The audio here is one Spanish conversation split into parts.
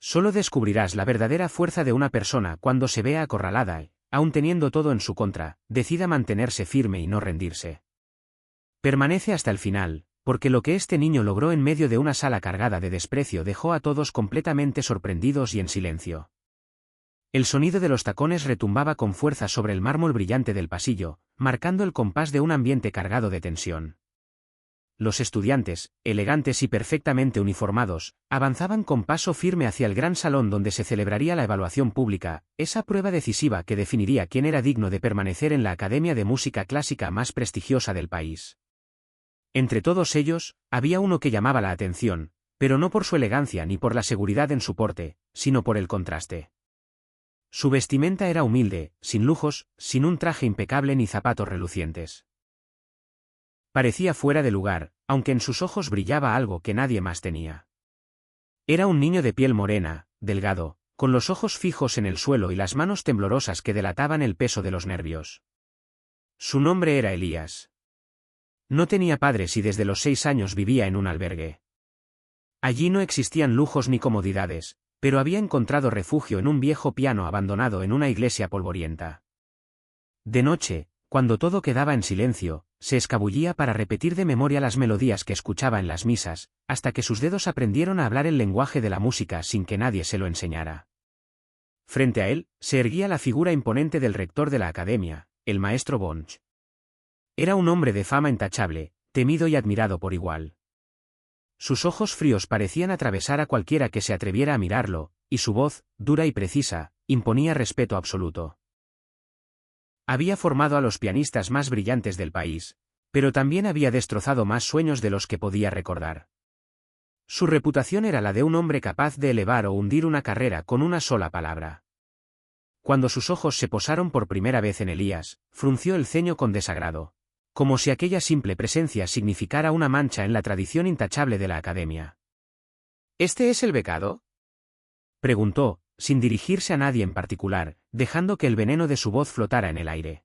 Solo descubrirás la verdadera fuerza de una persona cuando se vea acorralada y, aun teniendo todo en su contra, decida mantenerse firme y no rendirse. Permanece hasta el final, porque lo que este niño logró en medio de una sala cargada de desprecio dejó a todos completamente sorprendidos y en silencio. El sonido de los tacones retumbaba con fuerza sobre el mármol brillante del pasillo, marcando el compás de un ambiente cargado de tensión. Los estudiantes, elegantes y perfectamente uniformados, avanzaban con paso firme hacia el gran salón donde se celebraría la evaluación pública, esa prueba decisiva que definiría quién era digno de permanecer en la Academia de Música Clásica más prestigiosa del país. Entre todos ellos, había uno que llamaba la atención, pero no por su elegancia ni por la seguridad en su porte, sino por el contraste. Su vestimenta era humilde, sin lujos, sin un traje impecable ni zapatos relucientes. Parecía fuera de lugar, aunque en sus ojos brillaba algo que nadie más tenía. Era un niño de piel morena, delgado, con los ojos fijos en el suelo y las manos temblorosas que delataban el peso de los nervios. Su nombre era Elías. No tenía padres y desde los 6 años vivía en un albergue. Allí no existían lujos ni comodidades, pero había encontrado refugio en un viejo piano abandonado en una iglesia polvorienta. De noche, cuando todo quedaba en silencio, se escabullía para repetir de memoria las melodías que escuchaba en las misas, hasta que sus dedos aprendieron a hablar el lenguaje de la música sin que nadie se lo enseñara. Frente a él, se erguía la figura imponente del rector de la academia, el maestro Bonch. Era un hombre de fama intachable, temido y admirado por igual. Sus ojos fríos parecían atravesar a cualquiera que se atreviera a mirarlo, y su voz, dura y precisa, imponía respeto absoluto. Había formado a los pianistas más brillantes del país, pero también había destrozado más sueños de los que podía recordar. Su reputación era la de un hombre capaz de elevar o hundir una carrera con una sola palabra. Cuando sus ojos se posaron por primera vez en Elías, frunció el ceño con desagrado, como si aquella simple presencia significara una mancha en la tradición intachable de la academia. ¿Este es el becado?, preguntó, sin dirigirse a nadie en particular, dejando que el veneno de su voz flotara en el aire.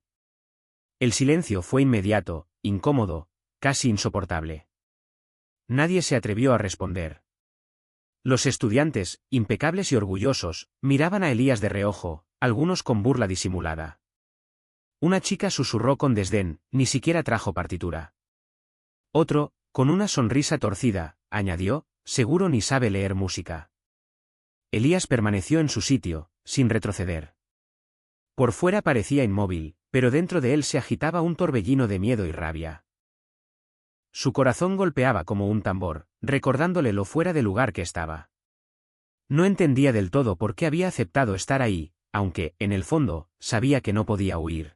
El silencio fue inmediato, incómodo, casi insoportable. Nadie se atrevió a responder. Los estudiantes, impecables y orgullosos, miraban a Elías de reojo, algunos con burla disimulada. Una chica susurró con desdén, ni siquiera trajo partitura. Otro, con una sonrisa torcida, añadió, seguro ni sabe leer música. Elías permaneció en su sitio, sin retroceder. Por fuera parecía inmóvil, pero dentro de él se agitaba un torbellino de miedo y rabia. Su corazón golpeaba como un tambor, recordándole lo fuera de lugar que estaba. No entendía del todo por qué había aceptado estar ahí, aunque, en el fondo, sabía que no podía huir.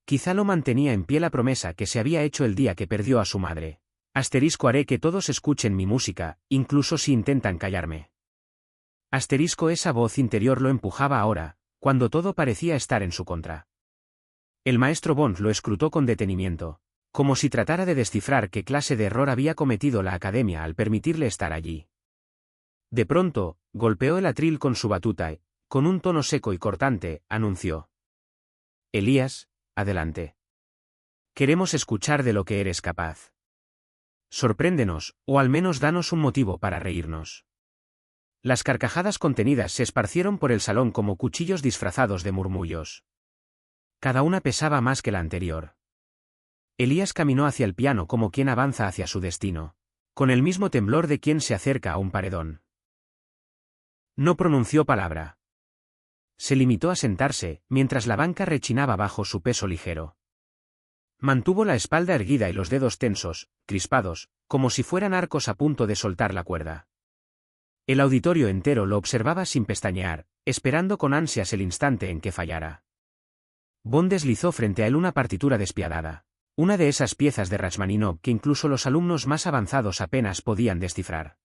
Quizá lo mantenía en pie la promesa que se había hecho el día que perdió a su madre. Haré que todos escuchen mi música, incluso si intentan callarme. Esa voz interior lo empujaba ahora, cuando todo parecía estar en su contra. El maestro Bond lo escrutó con detenimiento, como si tratara de descifrar qué clase de error había cometido la academia al permitirle estar allí. De pronto, golpeó el atril con su batuta y, con un tono seco y cortante, anunció: Elías, adelante. Queremos escuchar de lo que eres capaz. Sorpréndenos, o al menos danos un motivo para reírnos. Las carcajadas contenidas se esparcieron por el salón como cuchillos disfrazados de murmullos. Cada una pesaba más que la anterior. Elías caminó hacia el piano como quien avanza hacia su destino, con el mismo temblor de quien se acerca a un paredón. No pronunció palabra. Se limitó a sentarse, mientras la banca rechinaba bajo su peso ligero. Mantuvo la espalda erguida y los dedos tensos, crispados, como si fueran arcos a punto de soltar la cuerda. El auditorio entero lo observaba sin pestañear, esperando con ansias el instante en que fallara. Bond deslizó frente a él una partitura despiadada, una de esas piezas de Rachmaninoff que incluso los alumnos más avanzados apenas podían descifrar.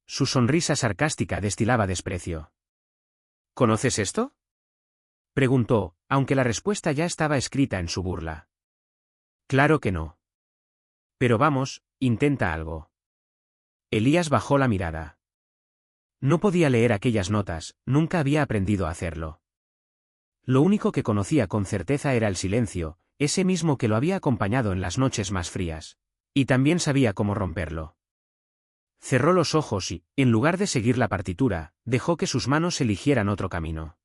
Su sonrisa sarcástica destilaba desprecio. ¿Conoces esto?, preguntó, aunque la respuesta ya estaba escrita en su burla. Claro que no. Pero vamos, intenta algo. Elías bajó la mirada. No podía leer aquellas notas, nunca había aprendido a hacerlo. Lo único que conocía con certeza era el silencio, ese mismo que lo había acompañado en las noches más frías. Y también sabía cómo romperlo. Cerró los ojos y, en lugar de seguir la partitura, dejó que sus manos eligieran otro camino.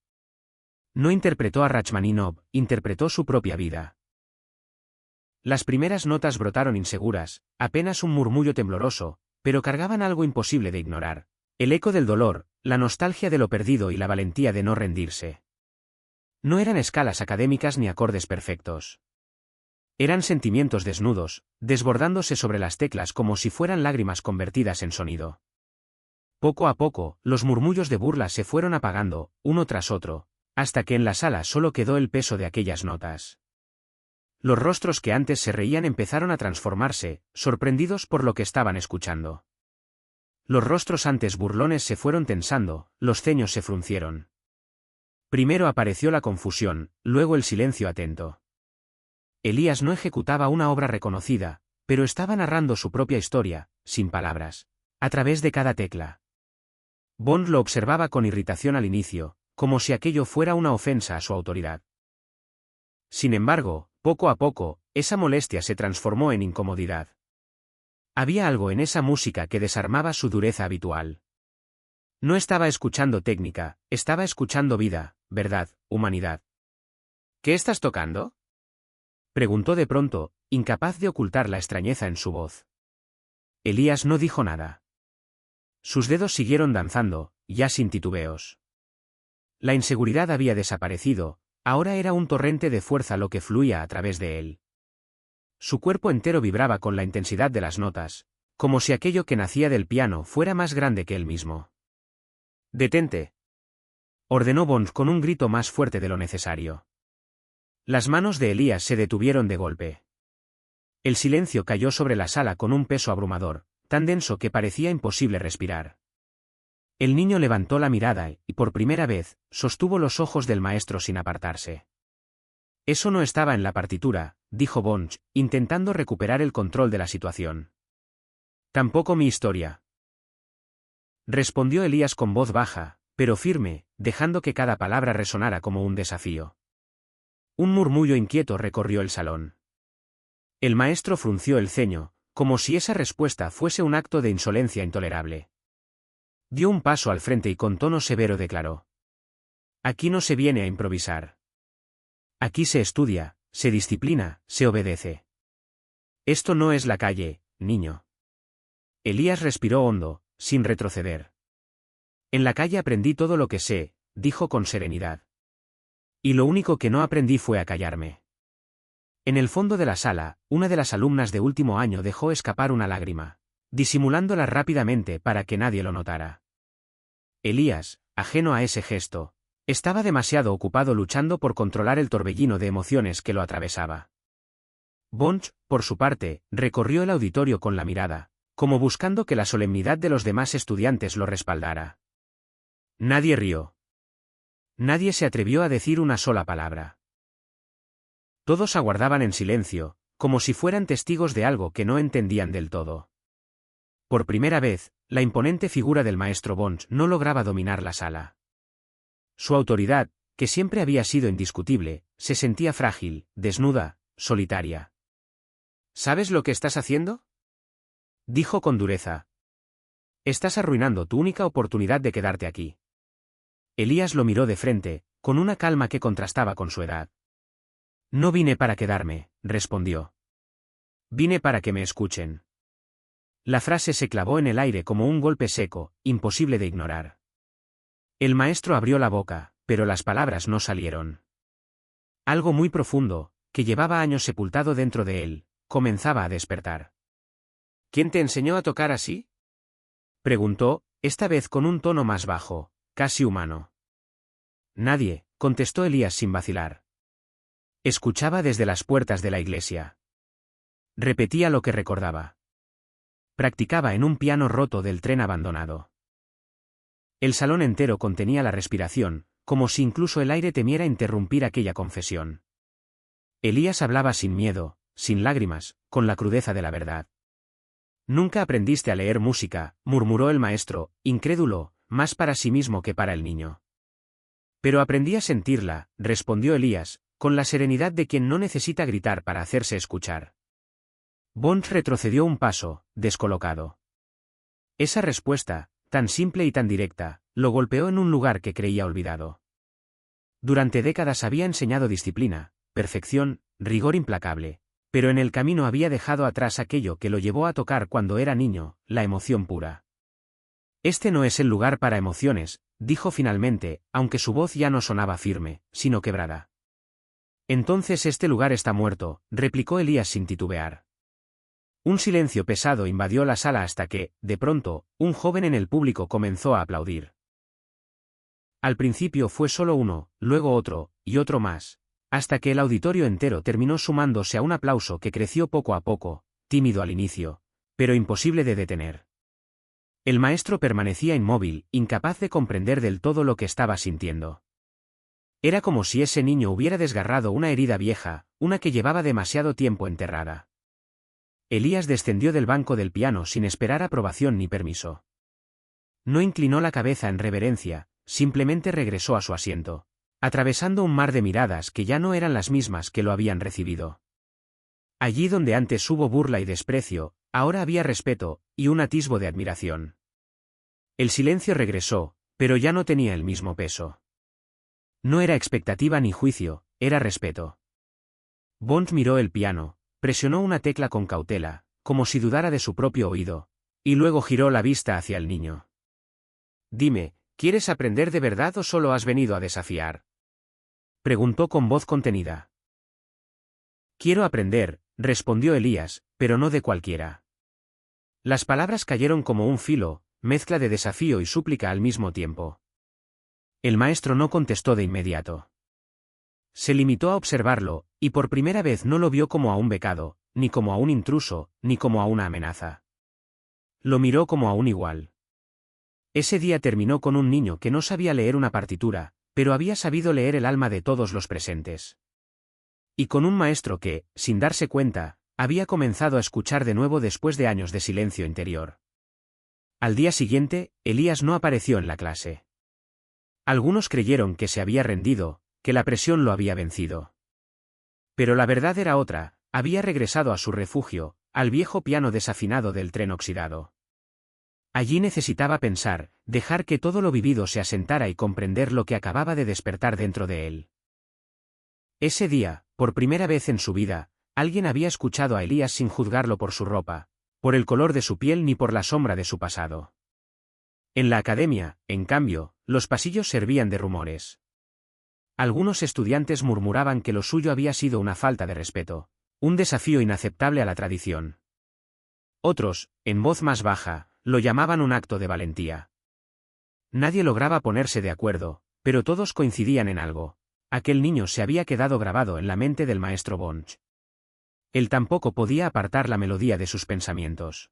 No interpretó a Rachmaninoff, interpretó su propia vida. Las primeras notas brotaron inseguras, apenas un murmullo tembloroso, pero cargaban algo imposible de ignorar. El eco del dolor, la nostalgia de lo perdido y la valentía de no rendirse. No eran escalas académicas ni acordes perfectos. Eran sentimientos desnudos, desbordándose sobre las teclas como si fueran lágrimas convertidas en sonido. Poco a poco, los murmullos de burla se fueron apagando, uno tras otro, hasta que en la sala solo quedó el peso de aquellas notas. Los rostros que antes se reían empezaron a transformarse, sorprendidos por lo que estaban escuchando. Los rostros antes burlones se fueron tensando, los ceños se fruncieron. Primero apareció la confusión, luego el silencio atento. Elías no ejecutaba una obra reconocida, pero estaba narrando su propia historia, sin palabras, a través de cada tecla. Bond lo observaba con irritación al inicio, como si aquello fuera una ofensa a su autoridad. Sin embargo, poco a poco, esa molestia se transformó en incomodidad. Había algo en esa música que desarmaba su dureza habitual. No estaba escuchando técnica, estaba escuchando vida, verdad, humanidad. ¿Qué estás tocando?, preguntó de pronto, incapaz de ocultar la extrañeza en su voz. Elías no dijo nada. Sus dedos siguieron danzando, ya sin titubeos. La inseguridad había desaparecido, ahora era un torrente de fuerza lo que fluía a través de él. Su cuerpo entero vibraba con la intensidad de las notas, como si aquello que nacía del piano fuera más grande que él mismo. «Detente», ordenó Bond con un grito más fuerte de lo necesario. Las manos de Elías se detuvieron de golpe. El silencio cayó sobre la sala con un peso abrumador, tan denso que parecía imposible respirar. El niño levantó la mirada y, por primera vez, sostuvo los ojos del maestro sin apartarse. «Eso no estaba en la partitura», dijo Bond, intentando recuperar el control de la situación. «Tampoco mi historia», respondió Elías con voz baja, pero firme, dejando que cada palabra resonara como un desafío. Un murmullo inquieto recorrió el salón. El maestro frunció el ceño, como si esa respuesta fuese un acto de insolencia intolerable. Dio un paso al frente y con tono severo declaró: «Aquí no se viene a improvisar. Aquí se estudia, se disciplina, se obedece. Esto no es la calle, niño». Elías respiró hondo, sin retroceder. «En la calle aprendí todo lo que sé», dijo con serenidad. «Y lo único que no aprendí fue a callarme». En el fondo de la sala, una de las alumnas de último año dejó escapar una lágrima, disimulándola rápidamente para que nadie lo notara. Elías, ajeno a ese gesto, estaba demasiado ocupado luchando por controlar el torbellino de emociones que lo atravesaba. Bond, por su parte, recorrió el auditorio con la mirada, como buscando que la solemnidad de los demás estudiantes lo respaldara. Nadie rió. Nadie se atrevió a decir una sola palabra. Todos aguardaban en silencio, como si fueran testigos de algo que no entendían del todo. Por primera vez, la imponente figura del maestro Bond no lograba dominar la sala. Su autoridad, que siempre había sido indiscutible, se sentía frágil, desnuda, solitaria. ¿Sabes lo que estás haciendo?, dijo con dureza. «Estás arruinando tu única oportunidad de quedarte aquí». Elías lo miró de frente, con una calma que contrastaba con su edad. «No vine para quedarme», respondió. «Vine para que me escuchen». La frase se clavó en el aire como un golpe seco, imposible de ignorar. El maestro abrió la boca, pero las palabras no salieron. Algo muy profundo, que llevaba años sepultado dentro de él, comenzaba a despertar. «¿Quién te enseñó a tocar así?», preguntó, esta vez con un tono más bajo, casi humano. «Nadie», contestó Elías sin vacilar. Escuchaba desde las puertas de la iglesia. Repetía lo que recordaba. Practicaba en un piano roto del tren abandonado. El salón entero contenía la respiración, como si incluso el aire temiera interrumpir aquella confesión. Elías hablaba sin miedo, sin lágrimas, con la crudeza de la verdad. «Nunca aprendiste a leer música», murmuró el maestro, incrédulo, más para sí mismo que para el niño. «Pero aprendí a sentirla», respondió Elías, con la serenidad de quien no necesita gritar para hacerse escuchar. Bond retrocedió un paso, descolocado. Esa respuesta, tan simple y tan directa, lo golpeó en un lugar que creía olvidado. Durante décadas había enseñado disciplina, perfección, rigor implacable, pero en el camino había dejado atrás aquello que lo llevó a tocar cuando era niño, la emoción pura. Este no es el lugar para emociones, dijo finalmente, aunque su voz ya no sonaba firme, sino quebrada. Entonces este lugar está muerto, replicó Elías sin titubear. Un silencio pesado invadió la sala hasta que, de pronto, un joven en el público comenzó a aplaudir. Al principio fue solo uno, luego otro, y otro más, hasta que el auditorio entero terminó sumándose a un aplauso que creció poco a poco, tímido al inicio, pero imposible de detener. El maestro permanecía inmóvil, incapaz de comprender del todo lo que estaba sintiendo. Era como si ese niño hubiera desgarrado una herida vieja, una que llevaba demasiado tiempo enterrada. Elías descendió del banco del piano sin esperar aprobación ni permiso. No inclinó la cabeza en reverencia, simplemente regresó a su asiento, atravesando un mar de miradas que ya no eran las mismas que lo habían recibido. Allí donde antes hubo burla y desprecio, ahora había respeto, y un atisbo de admiración. El silencio regresó, pero ya no tenía el mismo peso. No era expectativa ni juicio, era respeto. Bond miró el piano, presionó una tecla con cautela, como si dudara de su propio oído, y luego giró la vista hacia el niño. Dime, ¿quieres aprender de verdad o solo has venido a desafiar? Preguntó con voz contenida. Quiero aprender, respondió Elías, pero no de cualquiera. Las palabras cayeron como un filo, mezcla de desafío y súplica al mismo tiempo. El maestro no contestó de inmediato. Se limitó a observarlo, y por primera vez no lo vio como a un becado, ni como a un intruso, ni como a una amenaza. Lo miró como a un igual. Ese día terminó con un niño que no sabía leer una partitura, pero había sabido leer el alma de todos los presentes. Y con un maestro que, sin darse cuenta, había comenzado a escuchar de nuevo después de años de silencio interior. Al día siguiente, Elías no apareció en la clase. Algunos creyeron que se había rendido, que la presión lo había vencido. Pero la verdad era otra, había regresado a su refugio, al viejo piano desafinado del tren oxidado. Allí necesitaba pensar, dejar que todo lo vivido se asentara y comprender lo que acababa de despertar dentro de él. Ese día, por primera vez en su vida, alguien había escuchado a Elías sin juzgarlo por su ropa, por el color de su piel ni por la sombra de su pasado. En la academia, en cambio, los pasillos servían de rumores. Algunos estudiantes murmuraban que lo suyo había sido una falta de respeto, un desafío inaceptable a la tradición. Otros, en voz más baja, lo llamaban un acto de valentía. Nadie lograba ponerse de acuerdo, pero todos coincidían en algo. Aquel niño se había quedado grabado en la mente del maestro Bond. Él tampoco podía apartar la melodía de sus pensamientos.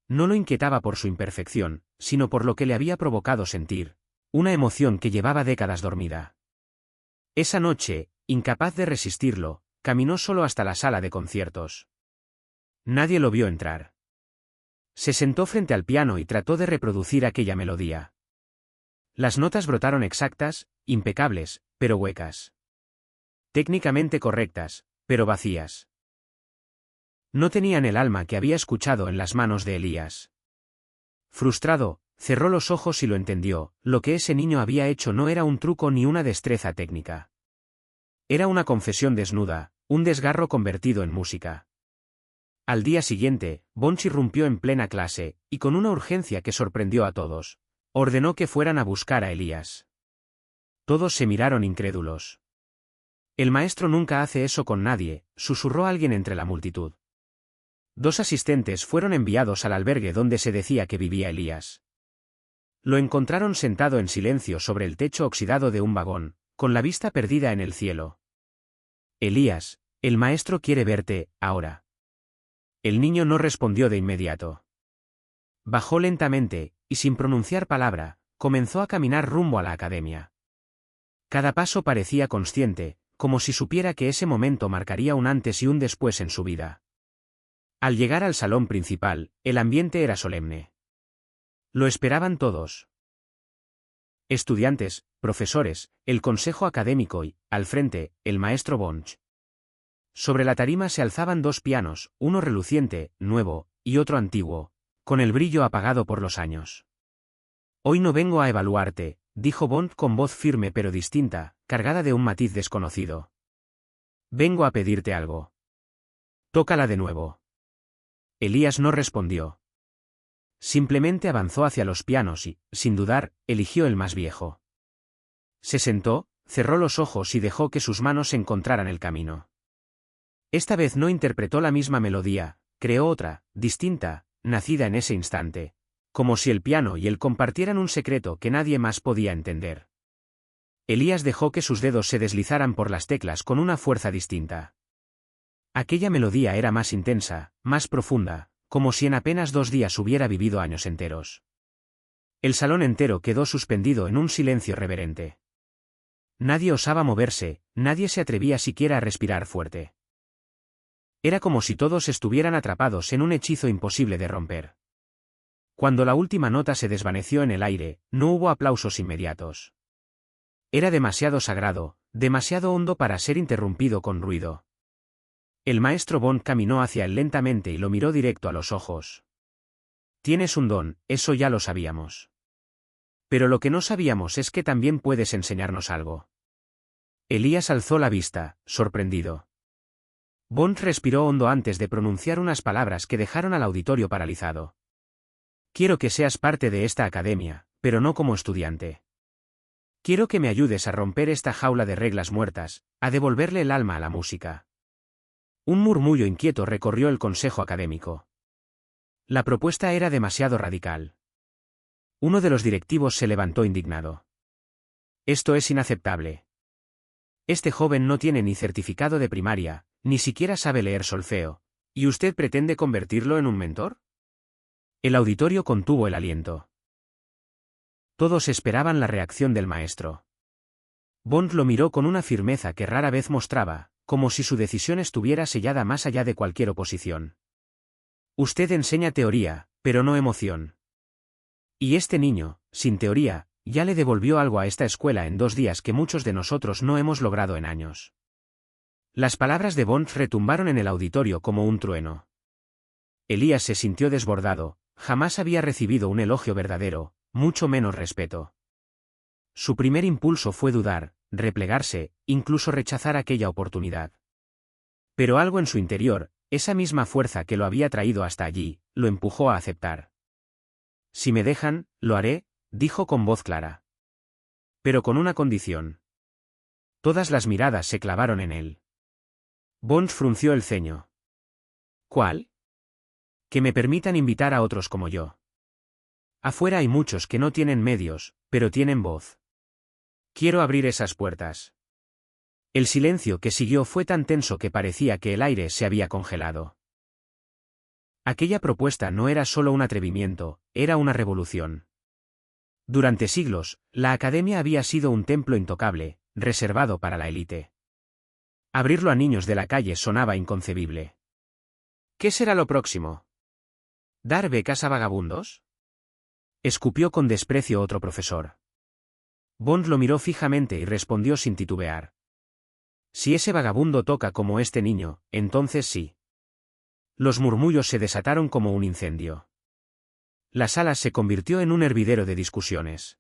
No lo inquietaba por su imperfección, sino por lo que le había provocado sentir, una emoción que llevaba décadas dormida. Esa noche, incapaz de resistirlo, caminó solo hasta la sala de conciertos. Nadie lo vio entrar. Se sentó frente al piano y trató de reproducir aquella melodía. Las notas brotaron exactas, impecables, pero huecas. Técnicamente correctas, pero vacías. No tenían el alma que había escuchado en las manos de Elías. Frustrado, cerró los ojos y lo entendió, lo que ese niño había hecho no era un truco ni una destreza técnica. Era una confesión desnuda, un desgarro convertido en música. Al día siguiente, Bond irrumpió en plena clase, y con una urgencia que sorprendió a todos, ordenó que fueran a buscar a Elías. Todos se miraron incrédulos. El maestro nunca hace eso con nadie, susurró alguien entre la multitud. 2 asistentes fueron enviados al albergue donde se decía que vivía Elías. Lo encontraron sentado en silencio sobre el techo oxidado de un vagón, con la vista perdida en el cielo. Elías, el maestro quiere verte, ahora. El niño no respondió de inmediato. Bajó lentamente, y sin pronunciar palabra, comenzó a caminar rumbo a la academia. Cada paso parecía consciente, como si supiera que ese momento marcaría un antes y un después en su vida. Al llegar al salón principal, el ambiente era solemne. Lo esperaban todos. Estudiantes, profesores, el consejo académico y, al frente, el maestro Bond. Sobre la tarima se alzaban 2 pianos, uno reluciente, nuevo, y otro antiguo, con el brillo apagado por los años. Hoy no vengo a evaluarte, dijo Bond con voz firme pero distinta, cargada de un matiz desconocido. Vengo a pedirte algo. Tócala de nuevo. Elías no respondió. Simplemente avanzó hacia los pianos y, sin dudar, eligió el más viejo. Se sentó, cerró los ojos y dejó que sus manos encontraran el camino. Esta vez no interpretó la misma melodía, creó otra, distinta, nacida en ese instante, como si el piano y él compartieran un secreto que nadie más podía entender. Elías dejó que sus dedos se deslizaran por las teclas con una fuerza distinta. Aquella melodía era más intensa, más profunda, como si en apenas 2 días hubiera vivido años enteros. El salón entero quedó suspendido en un silencio reverente. Nadie osaba moverse, nadie se atrevía siquiera a respirar fuerte. Era como si todos estuvieran atrapados en un hechizo imposible de romper. Cuando la última nota se desvaneció en el aire, no hubo aplausos inmediatos. Era demasiado sagrado, demasiado hondo para ser interrumpido con ruido. El maestro Bond caminó hacia él lentamente y lo miró directo a los ojos. Tienes un don, eso ya lo sabíamos. Pero lo que no sabíamos es que también puedes enseñarnos algo. Elías alzó la vista, sorprendido. Bond respiró hondo antes de pronunciar unas palabras que dejaron al auditorio paralizado. Quiero que seas parte de esta academia, pero no como estudiante. Quiero que me ayudes a romper esta jaula de reglas muertas, a devolverle el alma a la música. Un murmullo inquieto recorrió el consejo académico. La propuesta era demasiado radical. Uno de los directivos se levantó indignado. Esto es inaceptable. Este joven no tiene ni certificado de primaria, ni siquiera sabe leer solfeo, ¿y usted pretende convertirlo en un mentor? El auditorio contuvo el aliento. Todos esperaban la reacción del maestro. Bond lo miró con una firmeza que rara vez mostraba, como si su decisión estuviera sellada más allá de cualquier oposición. Usted enseña teoría, pero no emoción. Y este niño, sin teoría, ya le devolvió algo a esta escuela en 2 días que muchos de nosotros no hemos logrado en años. Las palabras de Bond retumbaron en el auditorio como un trueno. Elías se sintió desbordado, jamás había recibido un elogio verdadero, mucho menos respeto. Su primer impulso fue dudar, replegarse, incluso rechazar aquella oportunidad. Pero algo en su interior, esa misma fuerza que lo había traído hasta allí, lo empujó a aceptar. Si me dejan, lo haré, dijo con voz clara. Pero con una condición. Todas las miradas se clavaron en él. Bond frunció el ceño. ¿Cuál? Que me permitan invitar a otros como yo. Afuera hay muchos que no tienen medios, pero tienen voz. Quiero abrir esas puertas. El silencio que siguió fue tan tenso que parecía que el aire se había congelado. Aquella propuesta no era solo un atrevimiento, era una revolución. Durante siglos, la academia había sido un templo intocable, reservado para la élite. Abrirlo a niños de la calle sonaba inconcebible. ¿Qué será lo próximo? ¿Dar becas a vagabundos? Escupió con desprecio otro profesor. Bond lo miró fijamente y respondió sin titubear. Si ese vagabundo toca como este niño, entonces sí. Los murmullos se desataron como un incendio. La sala se convirtió en un hervidero de discusiones.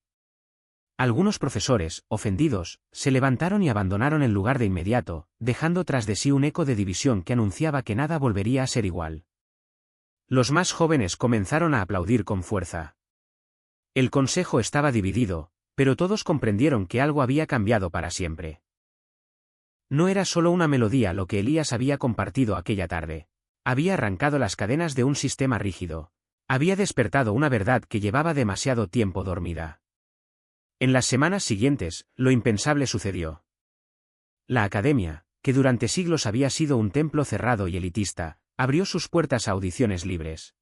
Algunos profesores, ofendidos, se levantaron y abandonaron el lugar de inmediato, dejando tras de sí un eco de división que anunciaba que nada volvería a ser igual. Los más jóvenes comenzaron a aplaudir con fuerza. El consejo estaba dividido, pero todos comprendieron que algo había cambiado para siempre. No era solo una melodía lo que Elías había compartido aquella tarde. Había arrancado las cadenas de un sistema rígido. Había despertado una verdad que llevaba demasiado tiempo dormida. En las semanas siguientes, lo impensable sucedió. La academia, que durante siglos había sido un templo cerrado y elitista, abrió sus puertas a audiciones libres.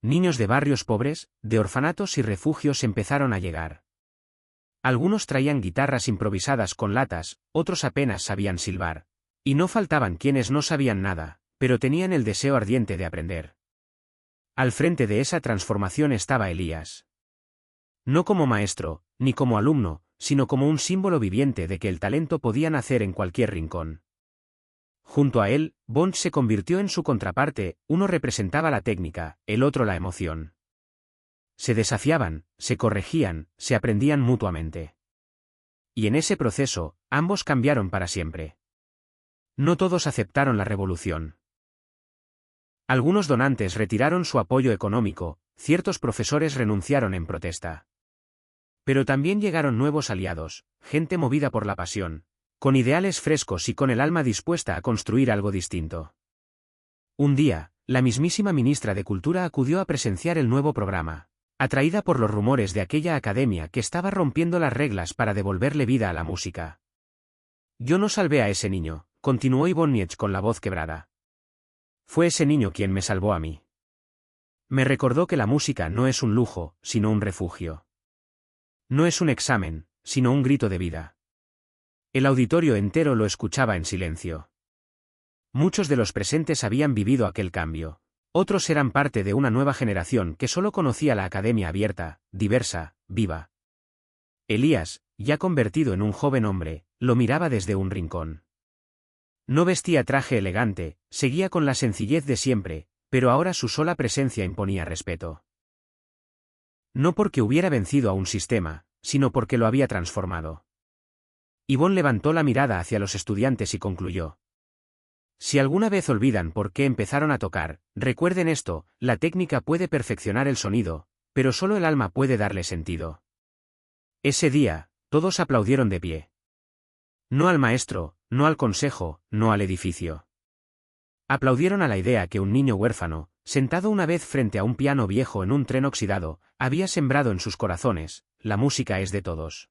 Niños de barrios pobres, de orfanatos y refugios empezaron a llegar. Algunos traían guitarras improvisadas con latas, otros apenas sabían silbar. Y no faltaban quienes no sabían nada, pero tenían el deseo ardiente de aprender. Al frente de esa transformación estaba Elías. No como maestro, ni como alumno, sino como un símbolo viviente de que el talento podía nacer en cualquier rincón. Junto a él, Bond se convirtió en su contraparte, uno representaba la técnica, el otro la emoción. Se desafiaban, se corregían, se aprendían mutuamente. Y en ese proceso, ambos cambiaron para siempre. No todos aceptaron la revolución. Algunos donantes retiraron su apoyo económico, ciertos profesores renunciaron en protesta. Pero también llegaron nuevos aliados, gente movida por la pasión, con ideales frescos y con el alma dispuesta a construir algo distinto. Un día, la mismísima ministra de Cultura acudió a presenciar el nuevo programa, atraída por los rumores de aquella academia que estaba rompiendo las reglas para devolverle vida a la música. Yo no salvé a ese niño, continuó Ibáñez con la voz quebrada. Fue ese niño quien me salvó a mí. Me recordó que la música no es un lujo, sino un refugio. No es un examen, sino un grito de vida. El auditorio entero lo escuchaba en silencio. Muchos de los presentes habían vivido aquel cambio. Otros eran parte de una nueva generación que solo conocía la academia abierta, diversa, viva. Elías, ya convertido en un joven hombre, lo miraba desde un rincón. No vestía traje elegante, seguía con la sencillez de siempre, pero ahora su sola presencia imponía respeto. No porque hubiera vencido a un sistema, sino porque lo había transformado. Ivonne levantó la mirada hacia los estudiantes y concluyó. Si alguna vez olvidan por qué empezaron a tocar, recuerden esto, la técnica puede perfeccionar el sonido, pero solo el alma puede darle sentido. Ese día, todos aplaudieron de pie. No al maestro, no al consejo, no al edificio. Aplaudieron a la idea que un niño huérfano, sentado una vez frente a un piano viejo en un tren oxidado, había sembrado en sus corazones: la música es de todos.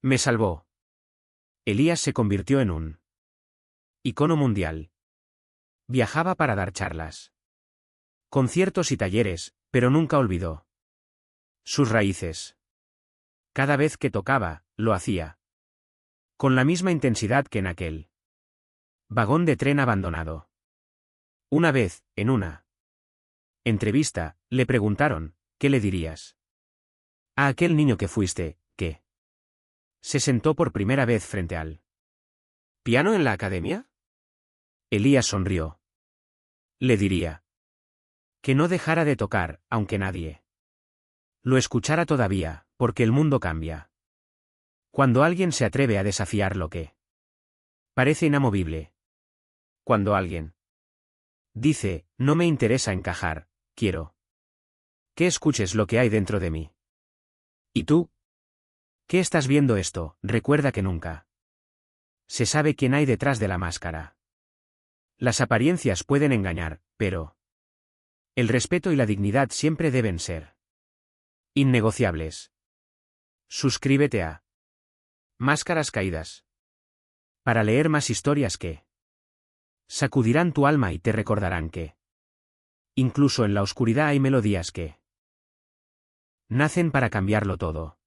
Me salvó. Elías se convirtió en un icono mundial. Viajaba para dar charlas, conciertos y talleres, pero nunca olvidó sus raíces. Cada vez que tocaba, lo hacía con la misma intensidad que en aquel vagón de tren abandonado. Una vez, en una entrevista, le preguntaron: ¿qué le dirías a aquel niño que fuiste, que se sentó por primera vez frente al piano en la academia? Elías sonrió. Le diría que no dejara de tocar, aunque nadie lo escuchara todavía, porque el mundo cambia cuando alguien se atreve a desafiar lo que parece inamovible. Cuando alguien dice: no me interesa encajar, quiero que escuches lo que hay dentro de mí. ¿Y tú? ¿Qué estás viendo esto? Recuerda que nunca se sabe quién hay detrás de la máscara. Las apariencias pueden engañar, pero el respeto y la dignidad siempre deben ser innegociables. Suscríbete a Máscaras Caídas para leer más historias que sacudirán tu alma y te recordarán que incluso en la oscuridad hay melodías que nacen para cambiarlo todo.